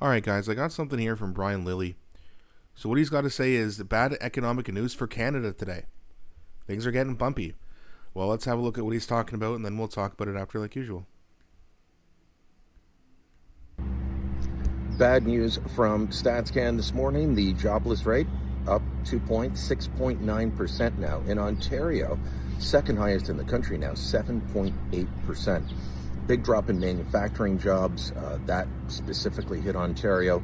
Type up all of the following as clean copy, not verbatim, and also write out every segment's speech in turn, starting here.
All right, guys, I got something here from Brian Lilly. So, what he's got to say is the bad economic news for Canada today. Things are getting bumpy. Well, let's have a look at what he's talking about, and then we'll talk about it after, like usual. Bad news from StatsCan this morning. The jobless rate up 2 points, 6.9% now. In Ontario, second highest in the country now, 7.8%. Big drop in manufacturing jobs. That specifically hit Ontario.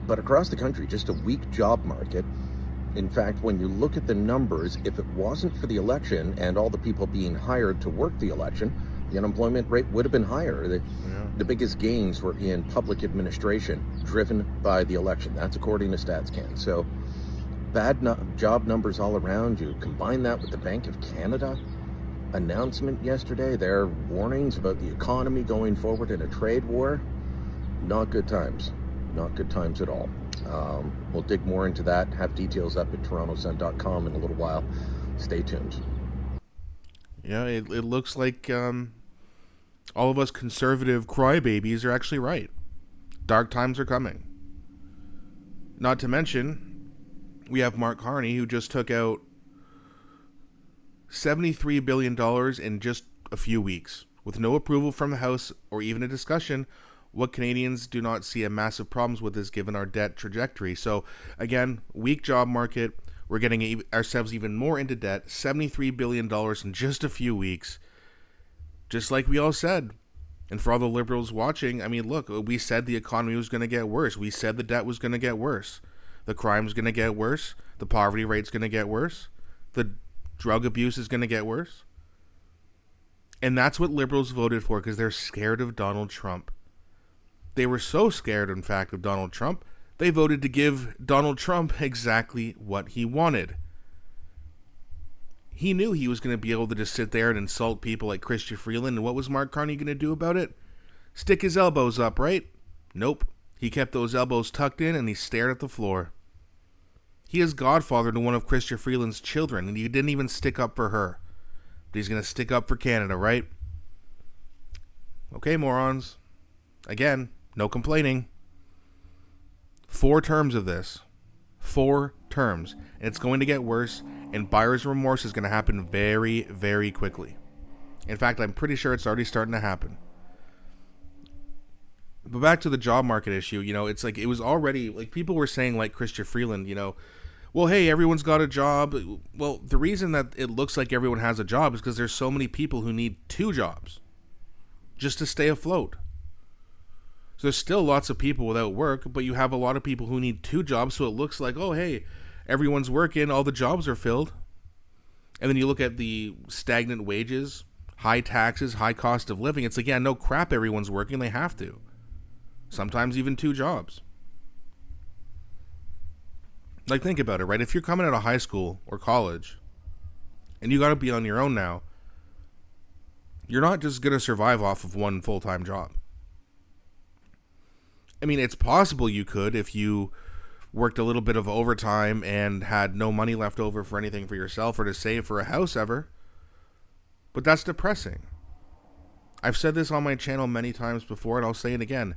But across the country, just a weak job market. In fact, when you look at the numbers, if it wasn't for the election and all the people being hired to work the election, the unemployment rate would have been higher. The biggest gains were in public administration, driven by the election. That's according to StatsCan. So bad job numbers all around. You combine that with the Bank of Canada announcement yesterday, their warnings about the economy going forward in a trade war. Not good times. Not good times at all. We'll dig more into that, have details up at torontosun.com in a little while. Stay tuned. Yeah, it looks like all of us conservative crybabies are actually right. Dark times are coming. Not to mention, we have Mark Carney, who just took out $73 billion in just a few weeks, with no approval from the House or even a discussion. What Canadians do not see a massive problems with is given our debt trajectory. So again, weak job market. We're getting ourselves even more into debt. $73 billion in just a few weeks. Just like we all said. And for all the liberals watching, I mean, look, we said the economy was going to get worse. We said the debt was going to get worse. The crime's going to get worse. The poverty rate's going to get worse. The drug abuse is going to get worse. And that's what liberals voted for because they're scared of Donald Trump. They were so scared, in fact, of Donald Trump, they voted to give Donald Trump exactly what he wanted. He knew he was going to be able to just sit there and insult people like Chrystia Freeland, and what was Mark Carney going to do about it? Stick his elbows up, right? Nope. He kept those elbows tucked in and he stared at the floor. He is godfather to one of Chrystia Freeland's children, and he didn't even stick up for her. But he's going to stick up for Canada, right? Okay, morons. Again, no complaining. 4 terms of this. 4 terms. And it's going to get worse, and buyer's remorse is going to happen very, very quickly. In fact, I'm pretty sure it's already starting to happen. But back to the job market issue, it's like it was already, like people were saying, like Chrystia Freeland, well, hey, everyone's got a job. Well, the reason that it looks like everyone has a job is because there's so many people who need 2 jobs just to stay afloat. So there's still lots of people without work, but you have a lot of people who need 2 jobs, so it looks like, oh, hey, everyone's working, all the jobs are filled. And then you look at the stagnant wages, high taxes, high cost of living. It's like, yeah, no crap, everyone's working, they have to. Sometimes even 2 jobs. Like, think about it, right? If you're coming out of high school or college, and you got to be on your own now, you're not just going to survive off of one full-time job. I mean, it's possible you could if you worked a little bit of overtime and had no money left over for anything for yourself or to save for a house ever. But that's depressing. I've said this on my channel many times before, and I'll say it again.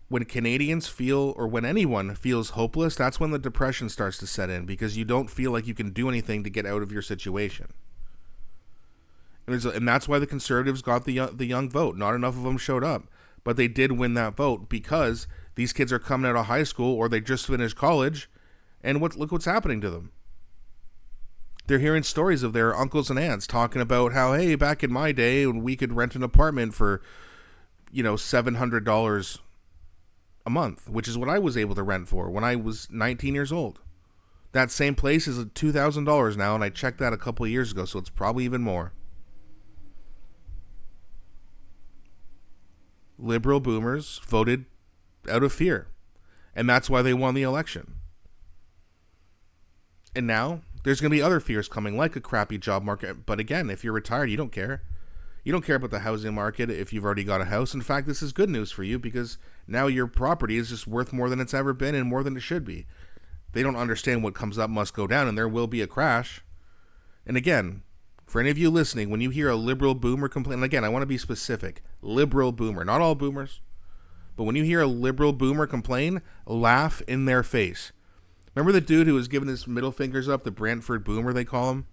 When Canadians feel, or when anyone feels hopeless, that's when the depression starts to set in, because you don't feel like you can do anything to get out of your situation. And that's why the Conservatives got the young vote. Not enough of them showed up. But they did win that vote because these kids are coming out of high school or they just finished college, and look what's happening to them. They're hearing stories of their uncles and aunts talking about how, hey, back in my day when we could rent an apartment for, $700 a month, which is what I was able to rent for when I was 19 years old. That same place is $2,000 now, and I checked that a couple of years ago, so it's probably even more. Liberal boomers voted out of fear, and that's why they won the election. And now there's going to be other fears coming, like a crappy job market. But again, if you're retired, you don't care. You don't care about the housing market if you've already got a house. In fact, this is good news for you because now your property is just worth more than it's ever been and more than it should be. They don't understand what comes up must go down, and there will be a crash. And again, for any of you listening, when you hear a liberal boomer complain, and again, I want to be specific, liberal boomer, not all boomers, But when you hear a liberal boomer complain, laugh in their face. Remember the dude who was giving his middle fingers up, the Brantford boomer they call him?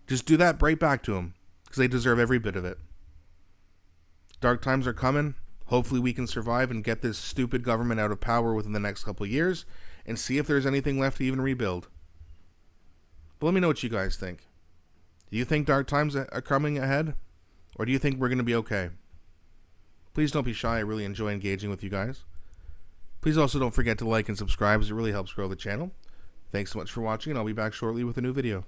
Just do that right back to him, because they deserve every bit of it. Dark times are coming. Hopefully we can survive and get this stupid government out of power within the next couple of years and see if there's anything left to even rebuild. But let me know what you guys think. Do you think dark times are coming ahead? Or do you think we're going to be okay? Please don't be shy. I really enjoy engaging with you guys. Please also don't forget to like and subscribe, as it really helps grow the channel. Thanks so much for watching, and I'll be back shortly with a new video.